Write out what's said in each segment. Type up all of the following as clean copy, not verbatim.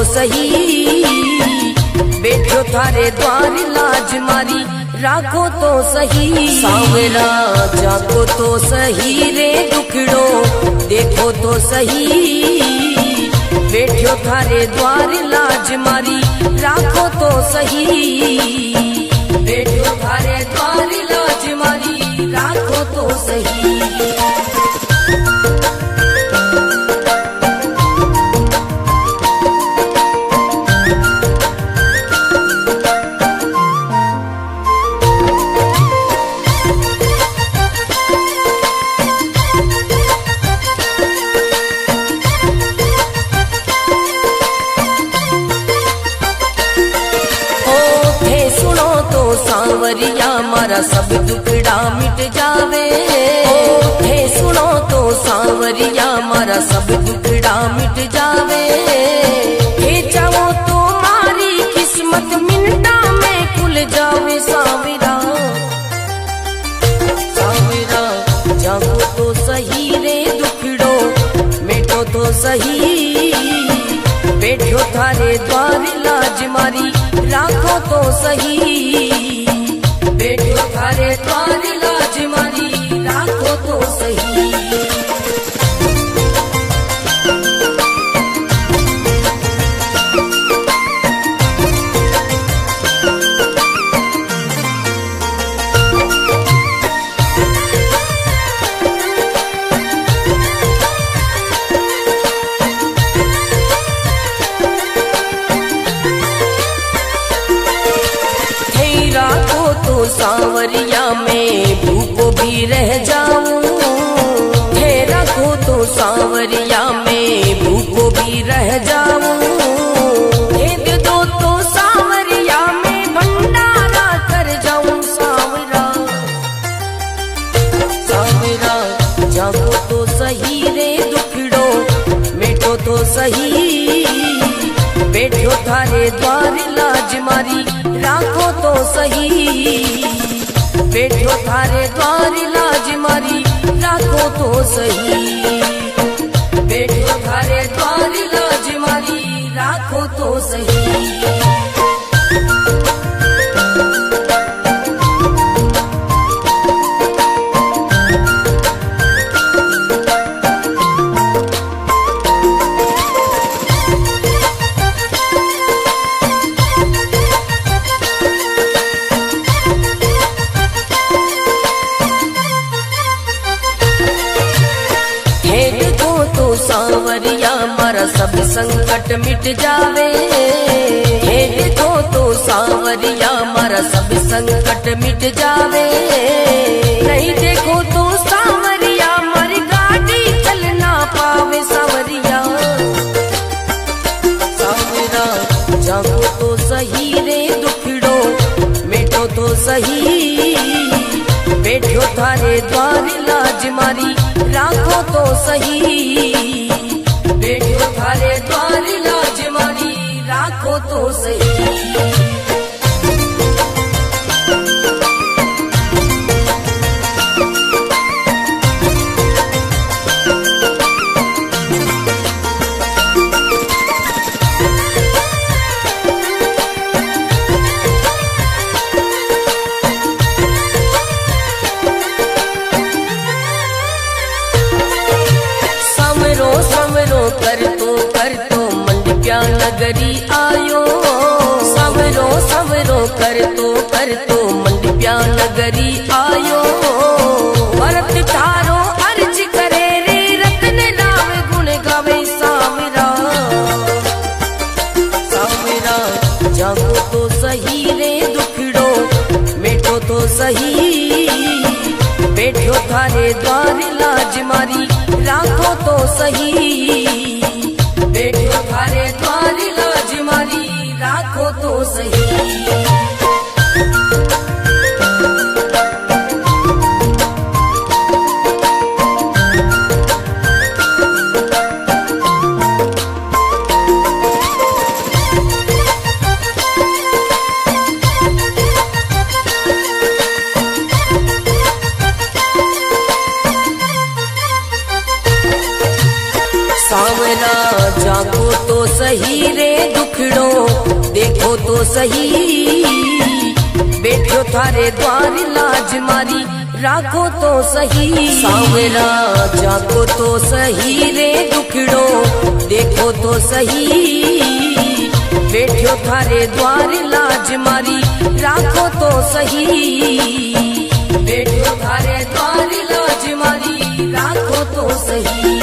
सही, बैठो थारे द्वार लाज मारी राखो तो सही। सांवरा जागो तो सही रे दुखड़ो देखो तो सही, बैठो थारे द्वार लाज मारी राखो तो सही, बैठो थारे द्वार लाज मारी राखो तो सही। सांवरिया मारा सब दुखड़ा मिट जावे, थे सुनो तो सांवरिया मारा सब दुखड़ा मिट जावे, हे चाहो तो मारी किस्मत मिनटा में खुल जावे। सांवरा सांवरा जागो तो सही रे दुखड़ो मिटो तो सही, बैठो थारे द्वार लाज मारी राखो तो सही, बैठो थारे द्वार लाज मारी राखो तो सही। सांवरिया में भूखो भी रह जाऊं, थे रखो तो सांवरिया में भूखो भी रह जाऊं, भेद दो तो सांवरिया में भंडारा कर जाऊं। सांवरा सांवरा जागो तो सही रे दुखड़ो मिटो तो सही, बैठो थारे द्वार लाज मारी राखो तो सही, बैठो थारे द्वार लाज मारी राखो तो सही, बैठो थारे द्वार लाज मारी राखो तो सही। सांवरिया मारा सब संकट मिट जावे, हे देखो तो सांवरिया मारा सब संकट मिट जावे, नहीं देखो तो सांवरिया मारी गाड़ी चल ना पावे। सांवरिया सांवरा जागो तो सही रे दुखड़ो मिटो तो सही, बैठो थारे द्वार लाज मारी राखो तो सही, बैठो थारे द्वार लाज मारी राखो तो सही। कर तो मंडप्या नगरी आयो, सवरो सवरो कर तो मंडप्या नगरी आयो, भरत थारो अर्ज करे रे रतन नाम गुण गावे। सांवरा सांवरा जागो तो सही रे दुखड़ो मिटो तो सही, बैठो थारे द्वार लाज मारी राखो तो सही, बैठो थारे द्वार लाज मारी राखो तो सही। सांवरा जागो तो सही रे तो सही, बैठो थारे द्वार लाज मारी राखो तो सही। सांवरा जागो तो सही रे दुखड़ो देखो तो सही, बैठो थारे द्वार लाज मारी राखो तो सही, बैठो थारे द्वार लाज मारी राखो तो सही।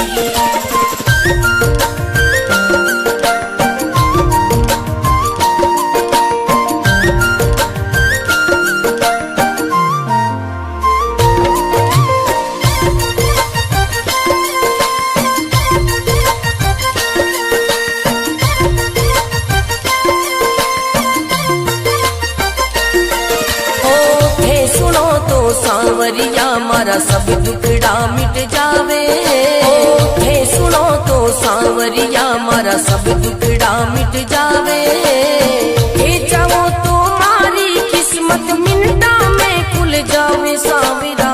सांवरिया मारा सब दुखड़ा मिट जावे, थे सुनो तो सांवरिया मारा सब दुखड़ा मिट जावे। हे चाहो तो मारी किस्मत मिनटा में खुल जावे। सांवरा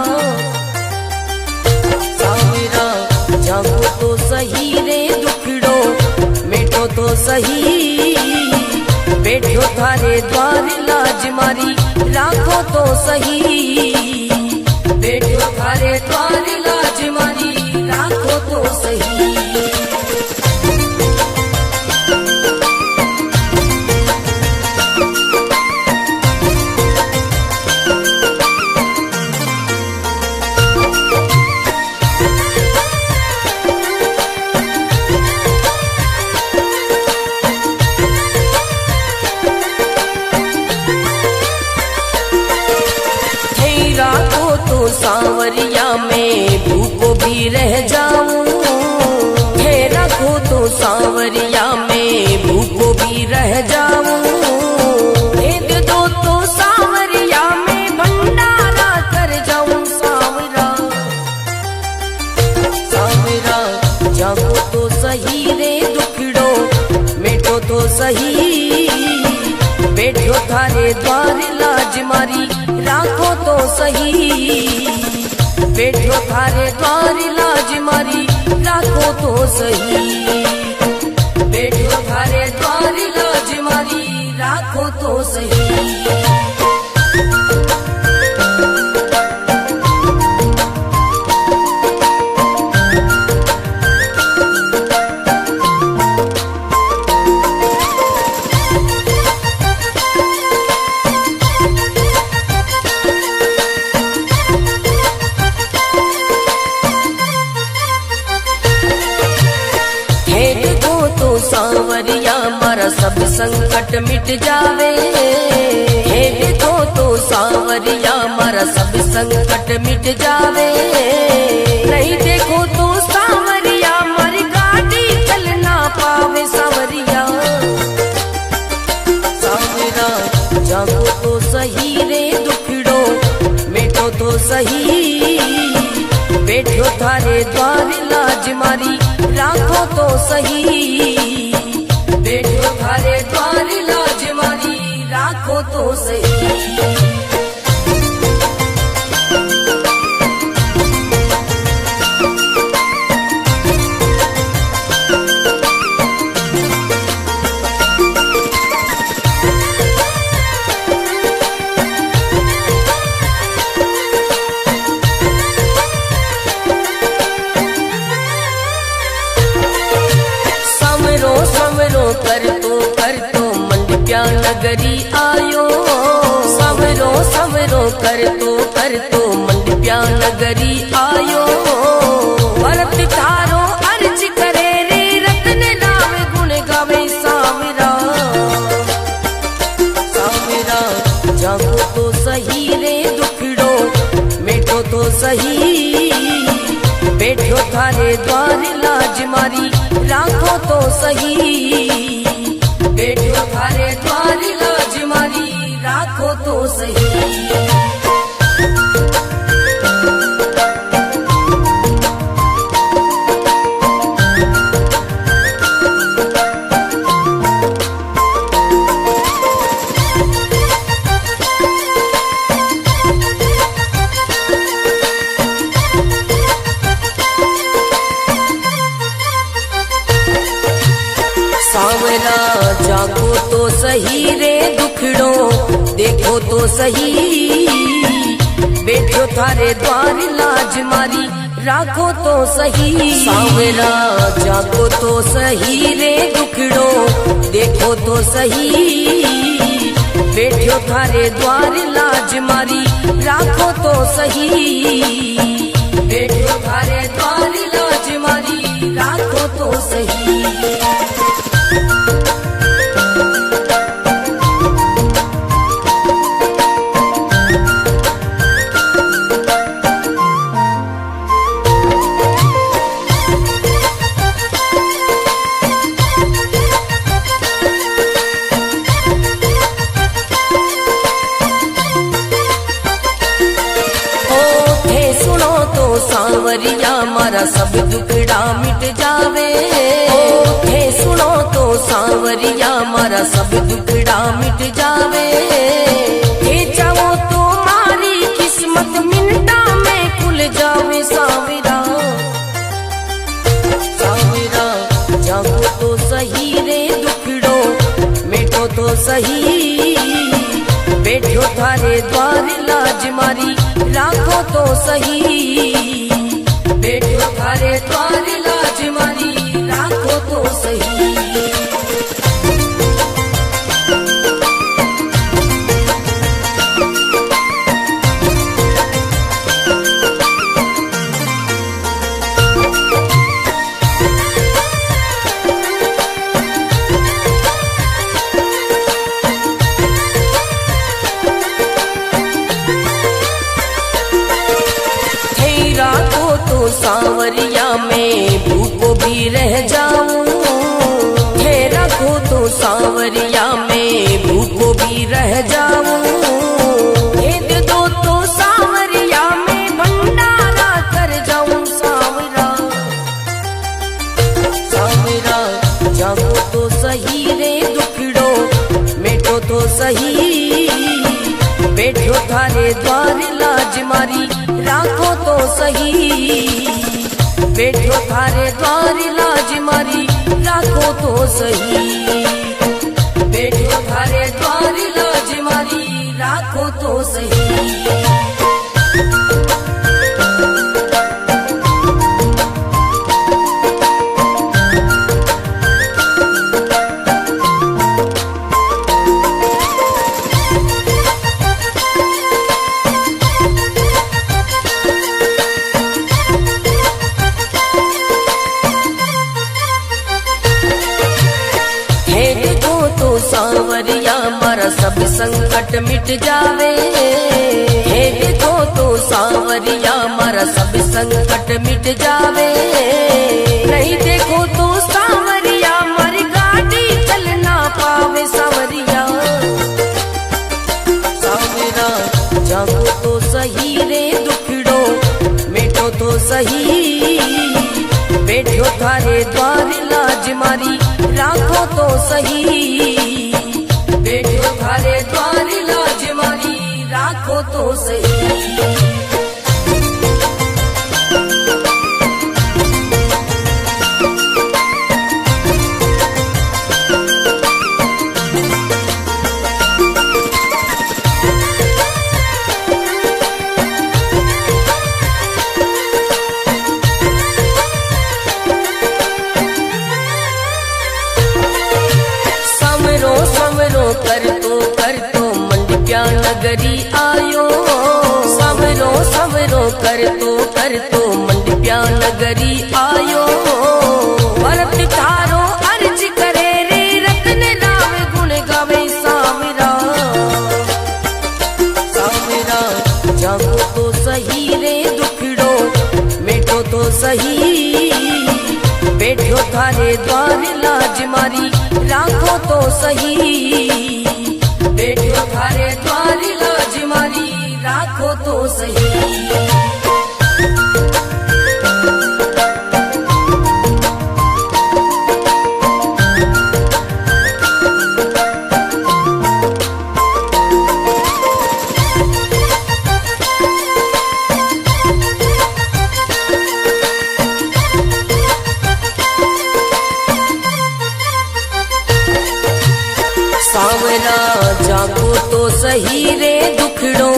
सांवरा जागो तो सही रे दुखड़ो मिटो तो सही, बैठो थारे द्वार लाज मारी राखो तो सही, बैठो थारे द्वार लाज मारी राखो तो सही। सांवरिया में भूखो भी रह जाऊं, हे रखो तो सांवरिया में भूखो भी रह जाऊं। भेद दो तो सांवरिया में भंडारा कर जाऊं। सांवरा सांवरा जागो तो सही रे दुखड़ो मिटो तो सही, बैठो थारे द्वार लाज मारी राखो तो सही, बैठो थारे द्वार लाज मारी राखो तो सही, बैठो थारे द्वार लाज मारी राखो तो सही। सांवरिया मारा सब संकट मिट जावे, हे देखो तो सांवरिया मारा सब संकट मिट जावे। नहीं देखो तो सांवरिया मारी गाड़ी चल ना पावे। सांवरिया सांवरा जागो तो सही रे दुखड़ो मिटो तो सही, बैठो थारे द्वार लाज मारी राखो तो सही, बैठो थारे द्वार लाज मारी राखो तो सही। कर तो मंडप्या नगरी आयो, समरो समरो कर तो मंडप्या नगरी आयो। भरत थारो अर्ज करे रे रतन नाम गुण गावे। सांवरा सांवरा जागो तो सही रे दुखड़ो मिटो तो सही, बैठो थारे द्वार लाज मारी राखो तो सही, बैठो थारे द्वार लाज मारी राखो तो सही। सांवरा जागो तो सही रे देखो तो सही, बैठो थारे द्वार लाज मारी राखो तो सही। सांवरा जागो तो सही रे दुखड़ो देखो तो सही, बैठो थारे द्वार लाज मारी राखो तो सही, बैठो थारे द्वार लाज मारी राखो तो सही। सांवरिया मारा सब दुखड़ा मिट जावे, थे सुनो तो सांवरिया मारा सब दुखड़ा मिट जावे, थे चाहो तो मारी किस्मत मिनटा में खुल जावे। सांवरा सांवरा जागो तो सही रे दुखड़ो मिटो तो सही, बैठो थारे द्वार लाज मारी राखो तो सही, बैठो थारे द्वार लाज मारी राखो तो सही। सांवरिया में भूखो भी रह जाऊं, थे रखो तो सांवरिया में भूखो भी रह जाऊं, भेद दो तो सांवरिया में भंडारा कर जाऊं। सांवरा सांवरा जागो तो सही रे दुखड़ो मिटो तो सही, बैठो थारे द्वार लाज मारी राखो तो सही, बैठो थारे द्वार लाज मारी राखो तो सही, बैठो थारे द्वार लाज मारी राखो तो सही। सांवरिया मारा सब संकट मिट जावे, हे देखो तो सांवरिया मारा सब संकट मिट जावे, नहीं देखो तो सांवरिया मारी गाड़ी चल ना पावे। सांवरिया सांवरा जागो तो सही रे दुखड़ो मिटो तो सही, बैठो थारे द्वार लाज मारी राखो तो सही, बैठो थारे द्वार लाज मारी राखो तो सही। कर तो मंडप्या नगरी आयो, समरो समरो कर तो मंडप्या नगरी आयो, भरत थारो अर्ज करे रे रतन राव गुण गावे। सांवरा सांवरा जागो तो सही रे दुखड़ो मिटो तो सही, बैठो थारे द्वार लाज मारी राखो तो सही, बैठो थारे द्वार लाज मारी राखो तो सही। सांवरा जागो तो सही, सही रे दुखड़ो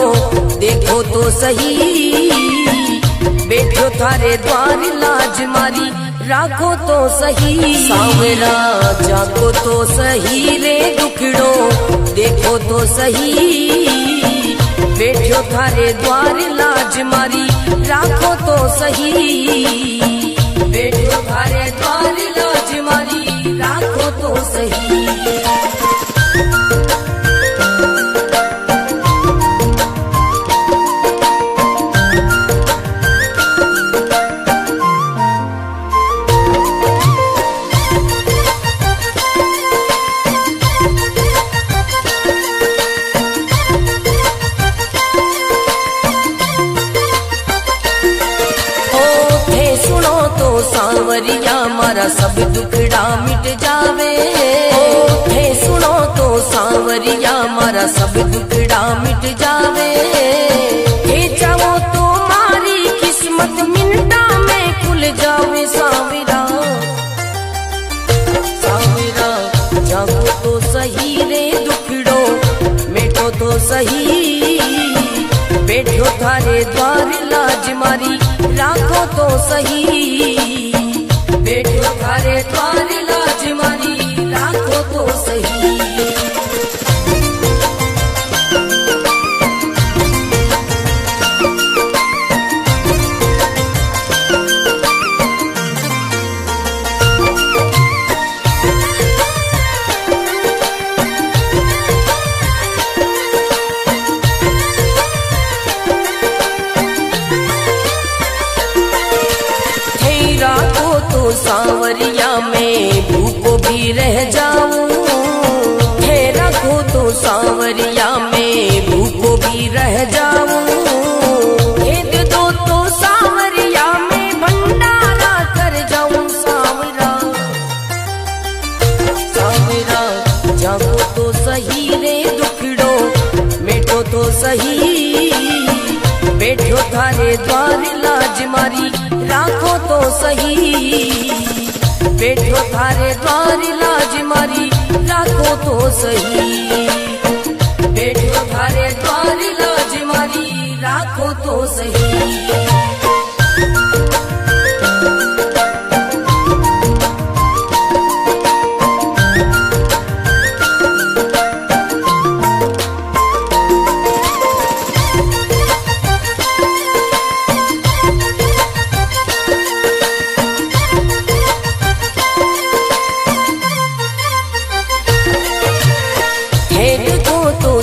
देखो तो सही, बैठो थारे द्वार लाज मारी राखो तो सही। सांवरा जागो तो सही रे दुखड़ो देखो तो सही, बैठो थारे द्वार लाज मारी राखो तो सही, बैठो थारे द्वार लाज मारी राखो तो सही। सांवरिया मारा सब दुखड़ा मिट जावे, थे सुनो तो सांवरिया मारा सब दुखड़ा मिट जावे, हे चाहो तो मारी किस्मत मिनटा में खुल जावे। सांवरा सांवरा जागो तो सही रे दुखड़ो मिटो तो सही, बैठो थारे द्वार लाज मारी राखो तो सही, बैठो थारे द्वार लाज मारी राखो तो सही। सांवरिया में भूखो भी रह जाऊं, है रखो तो सांवरिया में भूखो भी रह जाऊं, भेद दो तो सांवरिया में भंडारा कर जाऊं। सांवरा सांवरा जागो तो सही रे दुखड़ो मिटो तो सही, बैठो थारे द्वार लाज मारी राखो तो सही, बैठो थारे द्वार लाज मारी राखो तो सही, बैठो थारे द्वार लाज मारी राखो तो सही।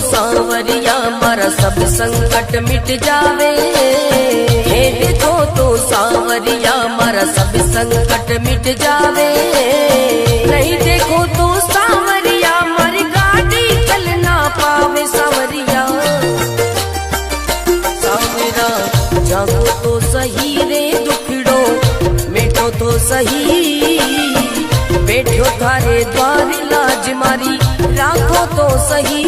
सांवरिया मारा सब संकट मिट जावे, हे देखो तो सांवरिया मारा सब संकट मिट जावे, नहीं देखो तो सांवरिया मारी गाड़ी चल ना पावे। सांवरिया सांवरा जागो तो सही रे दुखड़ो मिटो तो सही, बैठो थारे द्वार लाज मारी राखो तो सही,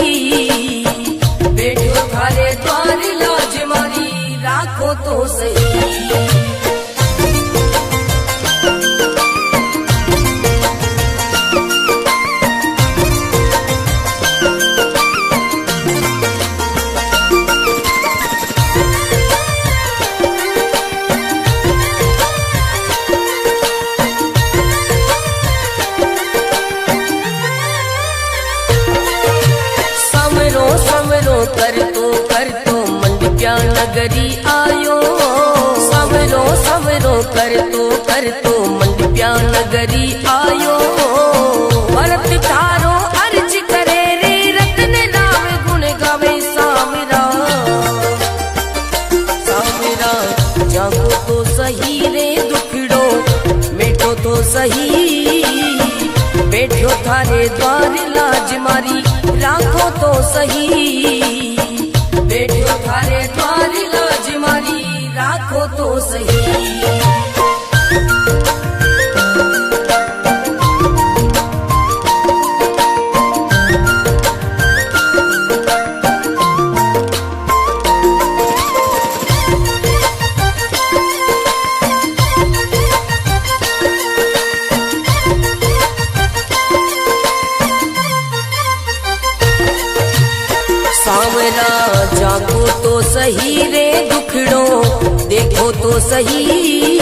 बैठो थारे द्वार लाज मारी राखो तो सही। कर तो मंडप्या नगरी आयो, सवरो सवरो कर तो मंडप्या नगरी आयो, भरत थारो अर्ज करे रे रतन नाम गुण गावे। सांवरा सांवरा जागो तो सही रे दुखड़ो मिटो तो सही, बैठो थारे द्वार लाज मारी राखो तो सही, बैठो थारे द्वार लाज मारी राखो तो सही। जागो तो सही रे दुखड़ो देखो तो सही,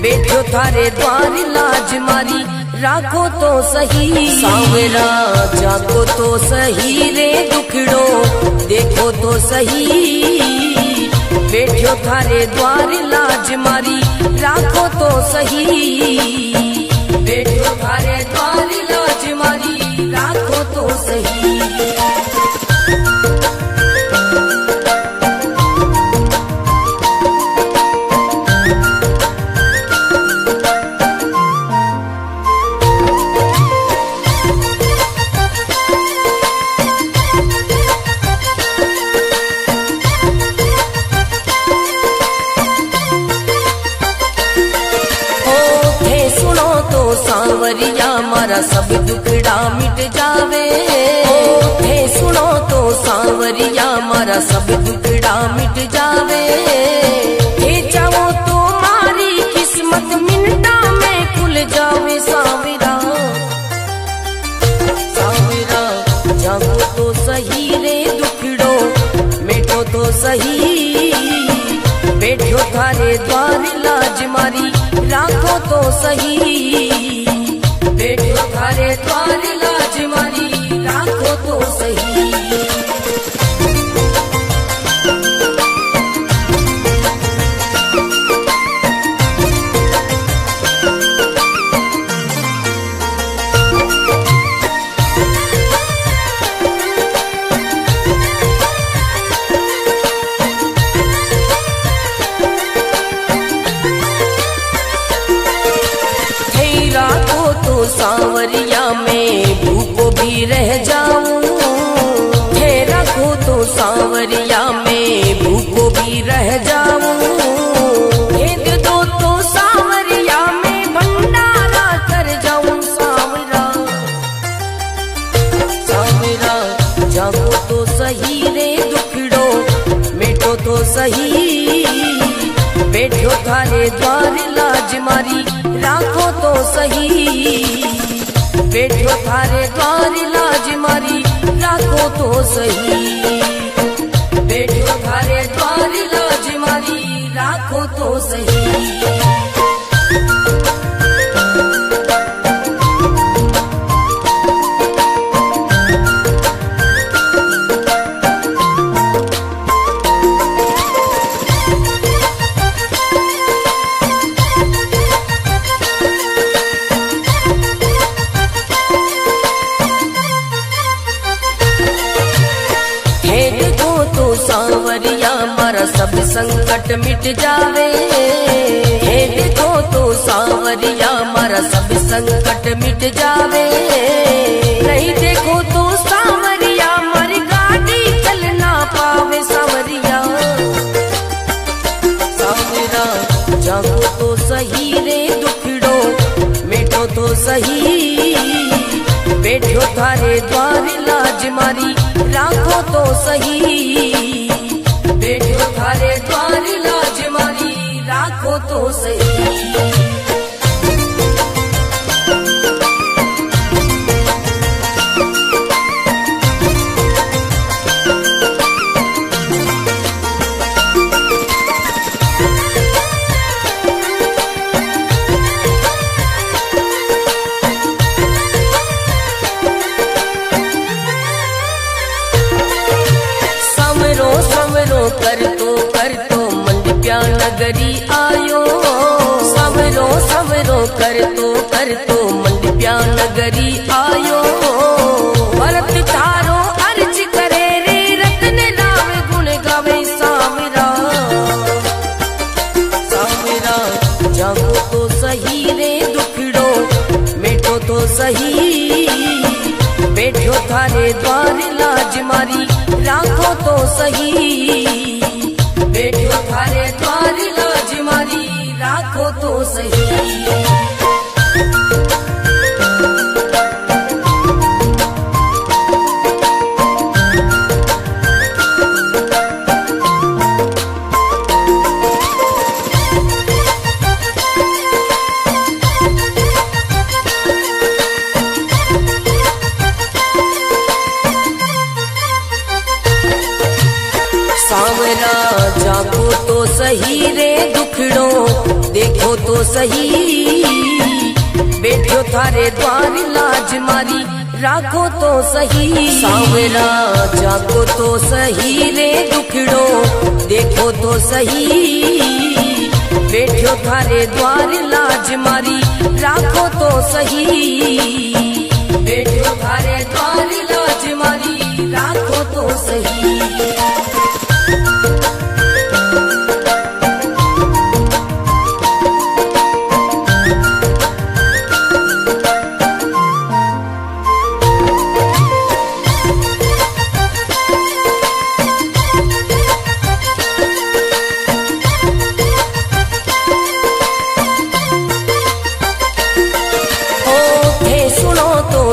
बैठो थारे द्वार लाज मारी राखो तो सही। सांवरा जागो तो सही रे दुखड़ो देखो तो सही, बैठो थारे द्वार लाज मारी राखो तो सही, बैठो थारे द्वार लाज मारी राखो तो सही। सांवरिया मारा सब दुखड़ा मिट जावे, थे सुनो तो सांवरिया मारा सब दुखड़ा मिट जावे, थे चाहो तो मारी किस्मत मिनटा में खुल जावे। सांवरा सांवरा जागो तो सही रे दुखड़ो मिटो तो सही, बैठो थारे द्वार लाज मारी राखो तो सही, बैठो थारे द्वार लाज मारी राखो तो सही। सांवरिया में भूखो भी रह जाऊं, थे रखो तो सांवरिया में भूखो भी रह जाऊं, भेद दो तो सांवरिया में भंडारा कर जाऊं। सांवरा सांवरा जागो तो सही रे दुखड़ो मिटो तो सही, बैठो थारे द्वार लाज मारी राखो तो सही, बैठो थारे द्वार लाज मारी राखो तो सही, बैठो थारे द्वार लाज मारी राखो तो सही। सांवरिया मारा सब संकट मिट जावे, हे देखो तो सांवरिया मारा सब संकट मिट जावे, नहीं देखो तो सांवरिया मारी गाड़ी चल ना पावे। सांवरिया सांवरा जागो तो सही रे दुखड़ो मिटो तो सही, बैठो थारे द्वार लाज मारी राखो तो सही, बैठो थारे द्वार लाज मारी राखो तो सही। कर तो मंडप्या नगरी आयो, समरो समरो कर तो मंडप्या नगरी आयो, भरत थारो अर्ज करे रे रतन नाम गुण गावे। सांवरा सांवरा जागो तो सही रे दुखड़ो मिटो तो सही, बैठो थारे द्वार लाज मारी राखो तो सही, बैठो थारे द्वार लाज मारी राखो तो सही। सांवरा जागो तो सही रे दुखड़ो देखो तो सही, बैठो थारे द्वार लाज मारी राखो तो सही। सांवरा जागो तो सही रे दुखड़ो देखो तो सही, बैठो थारे द्वार लाज मारी राखो तो सही, बैठो थारे द्वार लाज मारी राखो तो सही।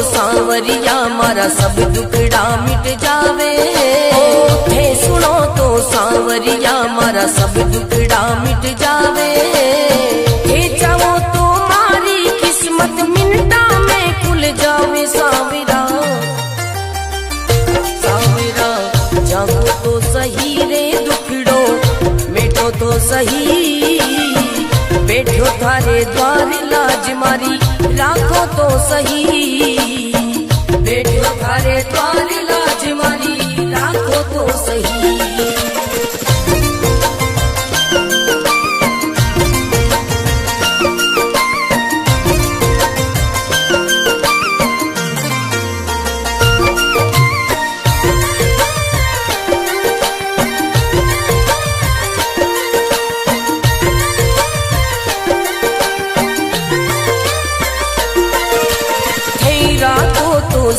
सांवरिया मारा सब दुखड़ा मिट जावे, थे सुनो तो सांवरिया मारा सब दुखड़ा मिट जावे, थे चाहो तो मारी किस्मत मिनटा में खुल जावे। सांवरा सांवरा जागो तो सही रे दुखड़ो मिटो तो सही, बैठो थारे द्वार लाज मारी राखो तो सही, बैठो थारे द्वार लाज मारी राखो तो सही।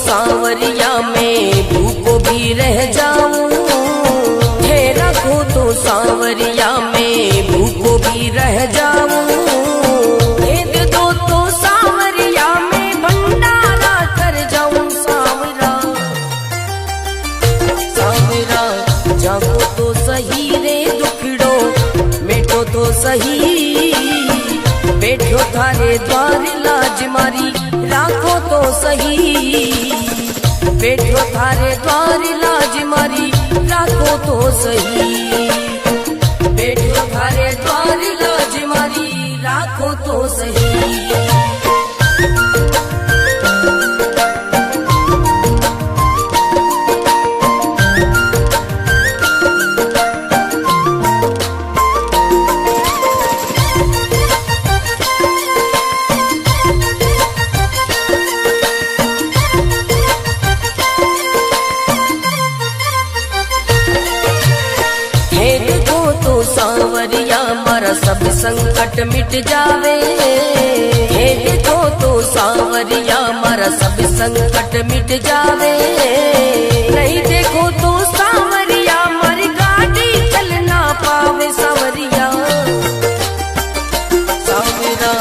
सांवरिया में भूखो भी रह जाऊं, थे रखो तो सांवरिया में भूखो भी रह जाऊं, भेद दो तो सांवरिया में भंडारा कर जाऊं। सांवरा सांवरा जागो तो सही रे दुखड़ो मिटो तो सही, बैठो थारे द्वार लाज मारी राखो तो सही, बैठो थारे द्वार लाज मारी राखो तो सही, बैठो थारे द्वार लाज मारी राखो तो सही। सांवरिया मारा सब संकट मिट जावे, हे देखो तो सांवरिया मारा सब संकट मिट जावे, नहीं देखो तो सांवरिया मारी गाड़ी चल ना पावे। सांवरिया सांवरा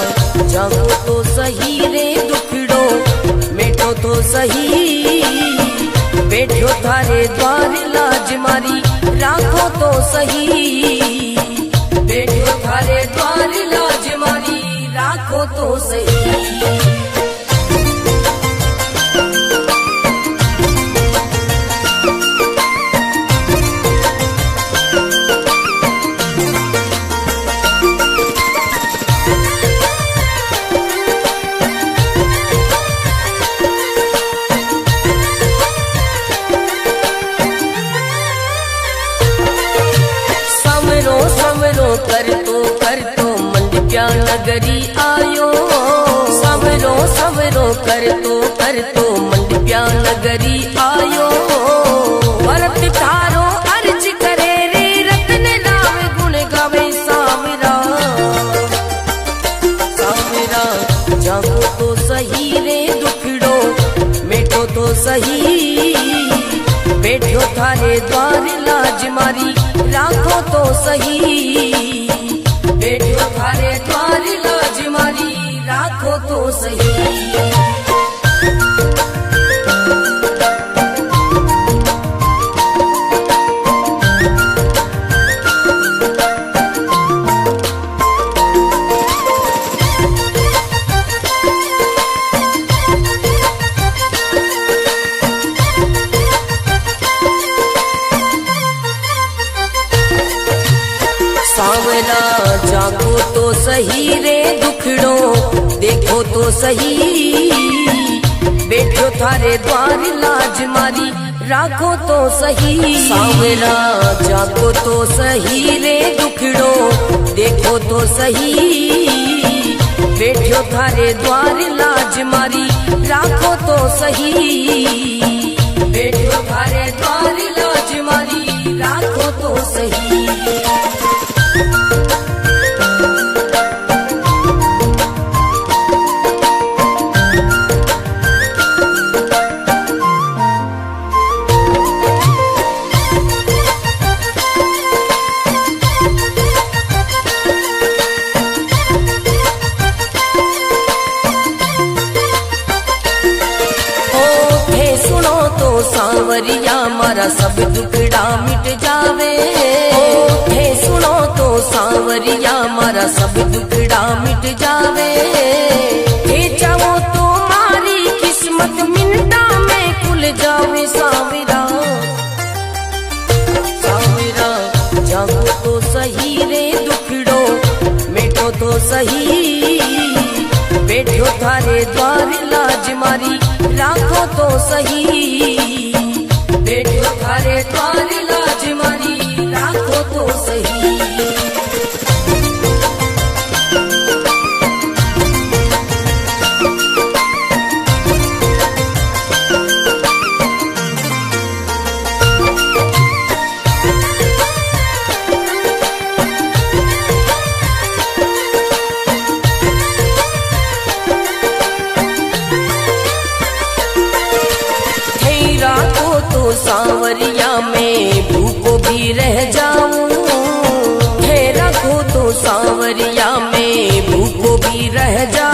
जागो तो सही रे दुखड़ो मिटो तो सही, बैठो थारे द्वार लाज मारी राखो तो सही, बैठो थारे द्वार लाज मारी राखो तो सही। कर तो मंडप्या नगरी आयो, सवरो सवरो कर तो मंडप्या नगरी आयो, भरत थारो अर्ज करे रे रतन राव गुण गावे। सांवरा सांवरा जागो तो सही रे दुखड़ो मिटो तो सही, बैठो थारे द्वार लाज मारी राखो तो सही, बैठो थारे द्वार लाज मारी राखो तो सही। सांवरा जागो तो सही रे दुखड़ो देखो तो सही, बैठो थारे द्वार लाज मारी राखो तो सही। सांवरा जागो तो सही रे दुखड़ो देखो तो सही, बैठो थारे द्वार लाज मारी राखो तो सही, बैठो थारे द्वार लाज मारी राखो तो सही। सांवरिया मारा सब दुखड़ा मिट जावे, हे सुनो तो सांवरिया मारा सब दुखड़ा मिट जावे, हे चाहो तो मारी किस्मत मिनटा में खुल जावे। सांवरा सांवरा जागो तो सही रे दुखड़ो मिटो तो सही, बैठो थारे द्वार लाज मारी राखो तो सही, बैठो थारे द्वार लाज मारी राखो तो सही। सांवरिया में भूखो भी रह जाऊं, हे रखो तो सांवरिया में भूखो भी रह जाऊं।